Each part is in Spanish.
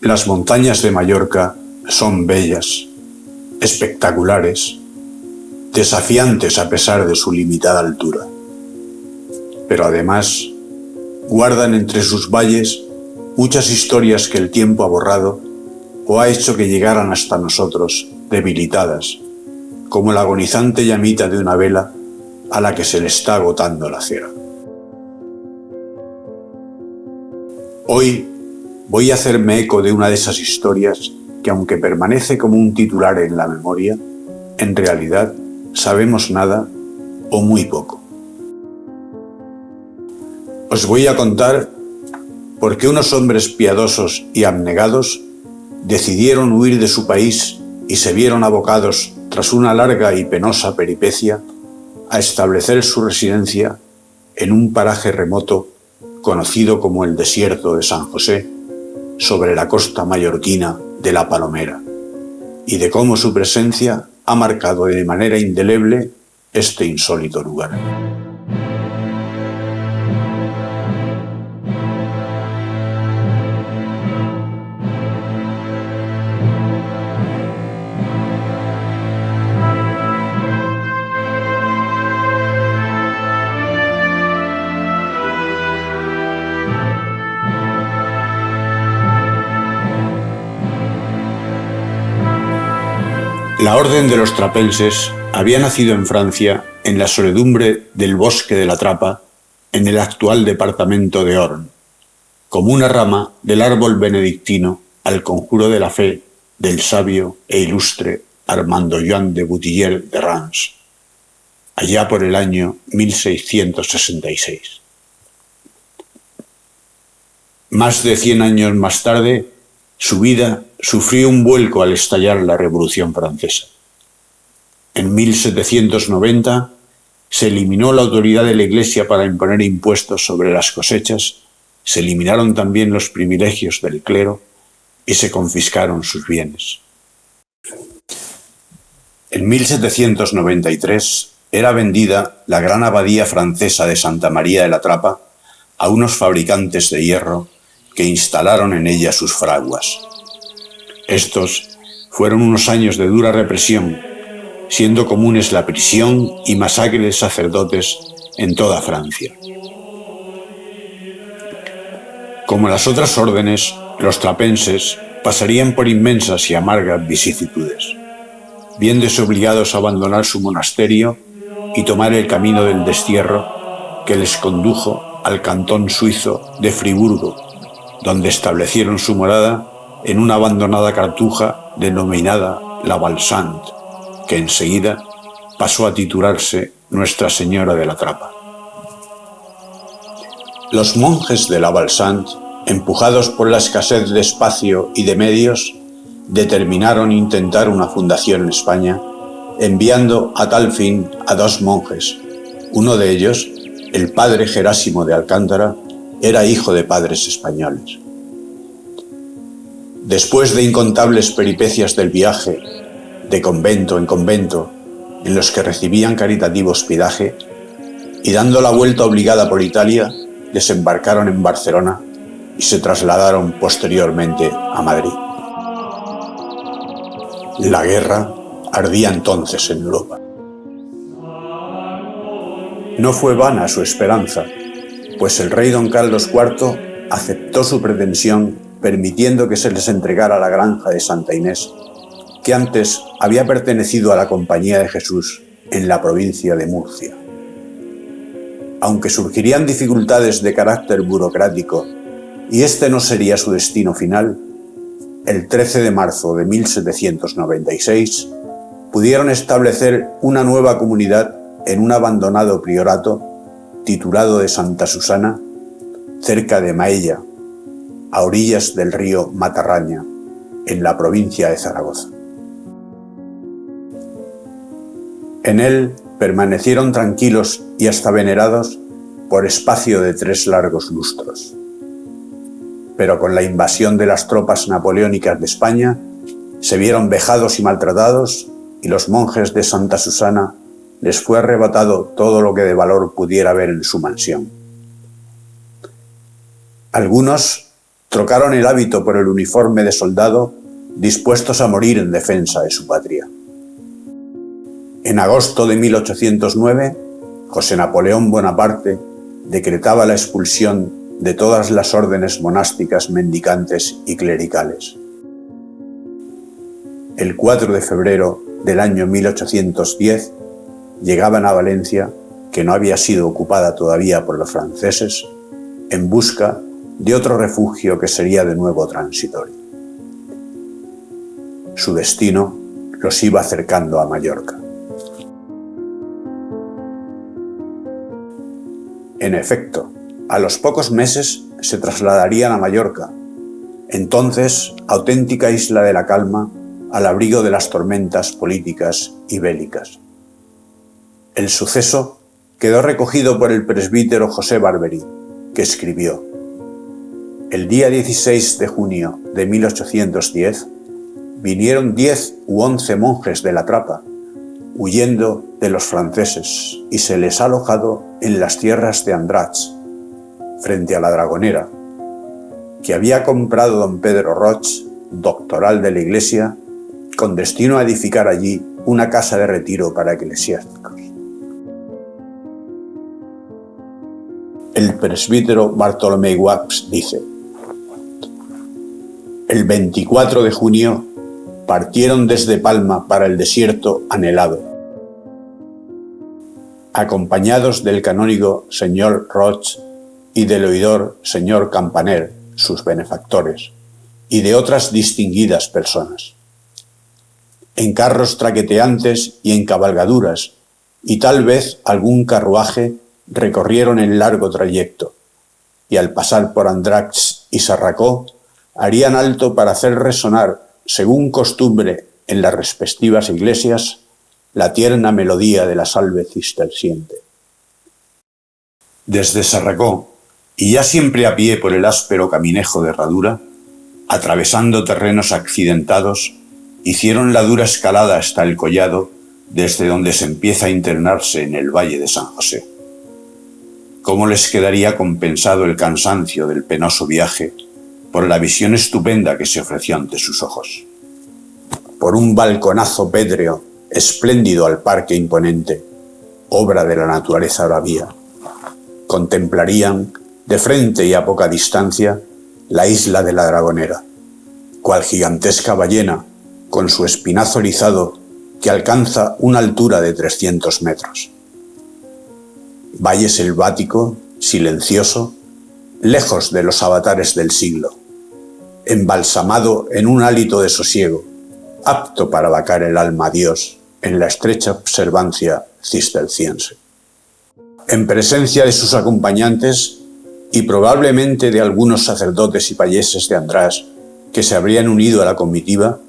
Las montañas de Mallorca son bellas, espectaculares, desafiantes a pesar de su limitada altura. Pero además, guardan entre sus valles muchas historias que el tiempo ha borrado o ha hecho que llegaran hasta nosotros debilitadas, como la agonizante llamita de una vela a la que se le está agotando la cera. Hoy voy a hacerme eco de una de esas historias que, aunque permanece como un titular en la memoria, en realidad sabemos nada o muy poco. Os voy a contar por qué unos hombres piadosos y abnegados decidieron huir de su país y se vieron abocados, tras una larga y penosa peripecia, a establecer su residencia en un paraje remoto conocido como el Desierto de San José, sobre la costa mallorquina de La Palomera, y de cómo su presencia ha marcado de manera indeleble este insólito lugar. La Orden de los Trapenses había nacido en Francia, en la soledumbre del bosque de la Trapa, en el actual departamento de Orne, como una rama del árbol benedictino al conjuro de la fe del sabio e ilustre Armando Joan de Boutillier de Reims, allá por el año 1666. Más de 100 años más tarde, su vida sufrió un vuelco al estallar la Revolución Francesa. En 1790 se eliminó la autoridad de la Iglesia para imponer impuestos sobre las cosechas, se eliminaron también los privilegios del clero y se confiscaron sus bienes. En 1793 era vendida la gran abadía francesa de Santa María de la Trapa a unos fabricantes de hierro que instalaron en ella sus fraguas. Estos fueron unos años de dura represión, siendo comunes la prisión y masacre de sacerdotes en toda Francia. Como las otras órdenes, los trapenses pasarían por inmensas y amargas vicisitudes, viéndose obligados a abandonar su monasterio y tomar el camino del destierro que les condujo al cantón suizo de Friburgo, donde establecieron su morada en una abandonada cartuja denominada La Valsante, que enseguida pasó a titularse Nuestra Señora de la Trapa. Los monjes de La Valsante, empujados por la escasez de espacio y de medios, determinaron intentar una fundación en España, enviando a tal fin a 2 monjes. Uno de ellos, el padre Gerásimo de Alcántara, era hijo de padres españoles. Después de incontables peripecias del viaje, de convento en convento, en los que recibían caritativo hospedaje, y dando la vuelta obligada por Italia, desembarcaron en Barcelona y se trasladaron posteriormente a Madrid. La guerra ardía entonces en Europa. No fue vana su esperanza, pues el rey don Carlos IV aceptó su pretensión permitiendo que se les entregara la granja de Santa Inés, que antes había pertenecido a la Compañía de Jesús en la provincia de Murcia. Aunque surgirían dificultades de carácter burocrático y este no sería su destino final, el 13 de marzo de 1796 pudieron establecer una nueva comunidad en un abandonado priorato titulado de Santa Susana, cerca de Maella, a orillas del río Matarraña, en la provincia de Zaragoza. En él permanecieron tranquilos y hasta venerados por espacio de 3 largos lustros. Pero con la invasión de las tropas napoleónicas de España, se vieron vejados y maltratados, y los monjes de Santa Susana les fue arrebatado todo lo que de valor pudiera haber en su mansión. Algunos trocaron el hábito por el uniforme de soldado, dispuestos a morir en defensa de su patria. En agosto de 1809, José Napoleón Bonaparte decretaba la expulsión de todas las órdenes monásticas, mendicantes y clericales. El 4 de febrero del año 1810 llegaban a Valencia, que no había sido ocupada todavía por los franceses, en busca de otro refugio que sería de nuevo transitorio. Su destino los iba acercando a Mallorca. En efecto, a los pocos meses se trasladarían a Mallorca, entonces auténtica isla de la calma, al abrigo de las tormentas políticas y bélicas. El suceso quedó recogido por el presbítero José Barberi, que escribió: el día 16 de junio de 1810 vinieron 10 u 11 monjes de la Trapa, huyendo de los franceses, y se les ha alojado en las tierras de Andratx, frente a la Dragonera, que había comprado don Pedro Roig, doctoral de la Iglesia, con destino a edificar allí una casa de retiro para eclesiásticos. El presbítero Bartolomé Guaps dice: el 24 de junio partieron desde Palma para el desierto anhelado, acompañados del canónigo señor Roig y del oidor señor Campaner, sus benefactores, y de otras distinguidas personas, en carros traqueteantes y en cabalgaduras, y tal vez algún carruaje, recorrieron el largo trayecto, y al pasar por Andratx y Sarracó, harían alto para hacer resonar, según costumbre en las respectivas iglesias, la tierna melodía de la salve cisterciente. Desde Sarracó, y ya siempre a pie por el áspero caminejo de herradura, atravesando terrenos accidentados, hicieron la dura escalada hasta el collado, desde donde se empieza a internarse en el valle de San José. ¿Cómo les quedaría compensado el cansancio del penoso viaje por la visión estupenda que se ofreció ante sus ojos? Por un balconazo pétreo, espléndido al parque imponente, obra de la naturaleza bravía, contemplarían, de frente y a poca distancia, la isla de la Dragonera, cual gigantesca ballena, con su espinazo erizado que alcanza una altura de 300 metros. Valle selvático, silencioso, lejos de los avatares del siglo, embalsamado en un hálito de sosiego, apto para vacar el alma a Dios en la estrecha observancia cisterciense. En presencia de sus acompañantes y probablemente de algunos sacerdotes y payeses de András que se habrían unido a la comitiva,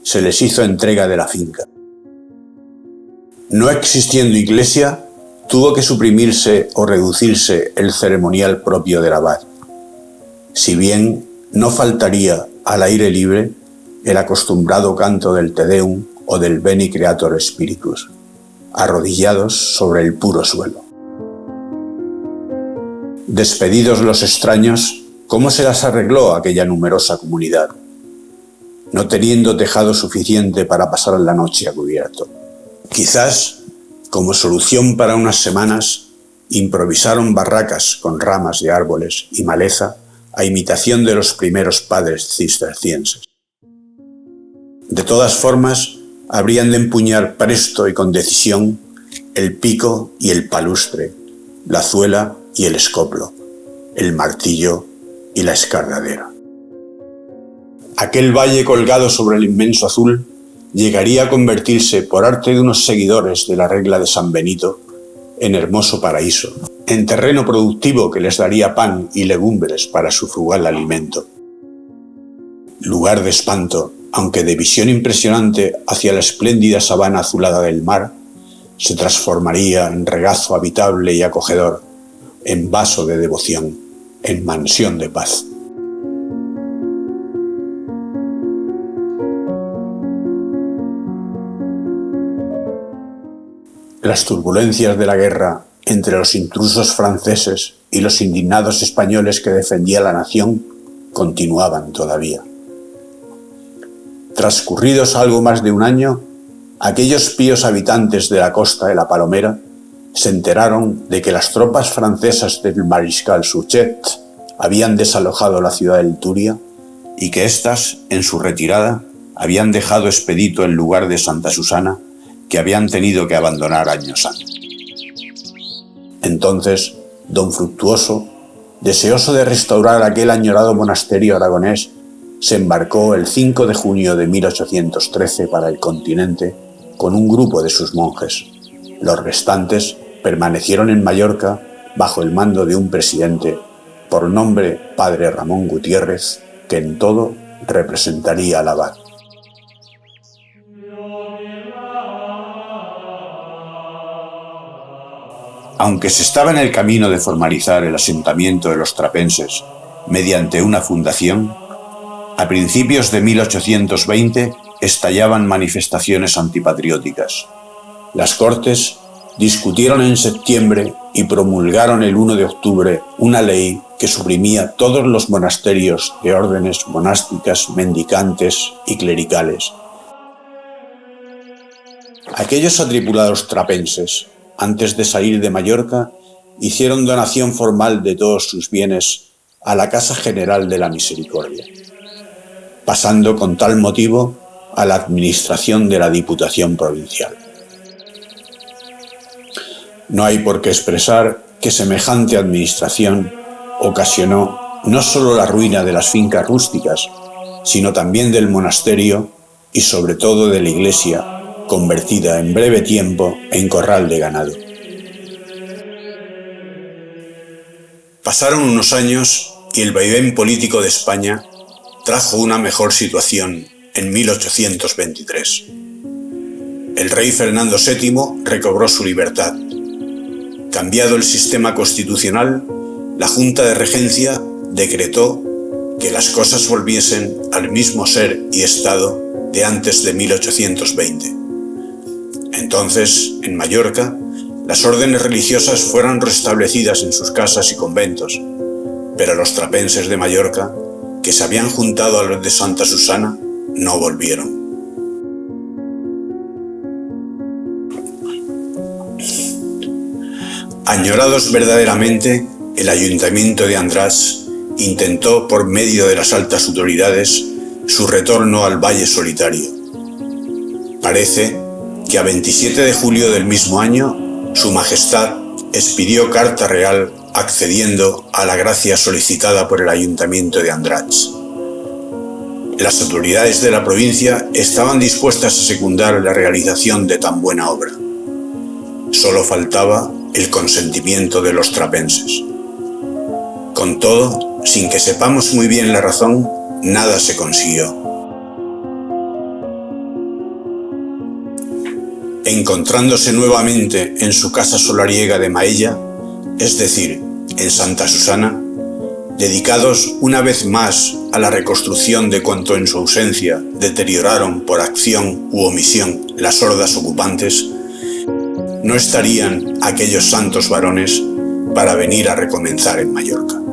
se les hizo entrega de la finca. No existiendo iglesia, tuvo que suprimirse o reducirse el ceremonial propio del abad, si bien no faltaría al aire libre el acostumbrado canto del Te Deum o del Veni Creator Spiritus, arrodillados sobre el puro suelo. Despedidos los extraños, ¿cómo se las arregló aquella numerosa comunidad? No teniendo tejado suficiente para pasar la noche a cubierto. Quizás, como solución para unas semanas, improvisaron barracas con ramas de árboles y maleza a imitación de los primeros padres cistercienses. De todas formas, habrían de empuñar presto y con decisión el pico y el palustre, la zuela y el escoplo, el martillo y la escardadera. Aquel valle colgado sobre el inmenso azul llegaría a convertirse, por arte de unos seguidores de la regla de San Benito, en hermoso paraíso, en terreno productivo que les daría pan y legumbres para su frugal alimento. Lugar de espanto, aunque de visión impresionante hacia la espléndida sabana azulada del mar, se transformaría en regazo habitable y acogedor, en vaso de devoción, en mansión de paz. Las turbulencias de la guerra entre los intrusos franceses y los indignados españoles que defendía la nación continuaban todavía. Transcurridos algo más de un año, aquellos píos habitantes de la costa de la Palomera se enteraron de que las tropas francesas del mariscal Suchet habían desalojado la ciudad de Turia y que éstas, en su retirada, habían dejado expedito el lugar de Santa Susana que habían tenido que abandonar años antes. Entonces, don Fructuoso, deseoso de restaurar aquel añorado monasterio aragonés, se embarcó el 5 de junio de 1813 para el continente con un grupo de sus monjes. Los restantes permanecieron en Mallorca bajo el mando de un presidente, por nombre Padre Ramón Gutiérrez, que en todo representaría al abad. Aunque se estaba en el camino de formalizar el asentamiento de los trapenses mediante una fundación, a principios de 1820 estallaban manifestaciones antipatrióticas. Las Cortes discutieron en septiembre y promulgaron el 1 de octubre una ley que suprimía todos los monasterios de órdenes monásticas, mendicantes y clericales. Aquellos atribulados trapenses, antes de salir de Mallorca, hicieron donación formal de todos sus bienes a la Casa General de la Misericordia, pasando con tal motivo a la administración de la Diputación Provincial. No hay por qué expresar que semejante administración ocasionó no solo la ruina de las fincas rústicas, sino también del monasterio y sobre todo de la iglesia, convertida en breve tiempo en corral de ganado. Pasaron unos años y el vaivén político de España trajo una mejor situación en 1823. El rey Fernando VII recobró su libertad. Cambiado el sistema constitucional, la Junta de Regencia decretó que las cosas volviesen al mismo ser y estado de antes de 1820. Entonces, en Mallorca, las órdenes religiosas fueron restablecidas en sus casas y conventos, pero los trapenses de Mallorca, que se habían juntado a los de Santa Susana, no volvieron. Añorados verdaderamente, el ayuntamiento de Andratx intentó, por medio de las altas autoridades, su retorno al Valle Solitario. Parece que a 27 de julio del mismo año, Su Majestad expidió carta real accediendo a la gracia solicitada por el ayuntamiento de Andratx. Las autoridades de la provincia estaban dispuestas a secundar la realización de tan buena obra. Solo faltaba el consentimiento de los trapenses. Con todo, sin que sepamos muy bien la razón, nada se consiguió. Encontrándose nuevamente en su casa solariega de Maella, es decir, en Santa Susana, dedicados una vez más a la reconstrucción de cuanto en su ausencia deterioraron por acción u omisión las hordas ocupantes, no estarían aquellos santos varones para venir a recomenzar en Mallorca.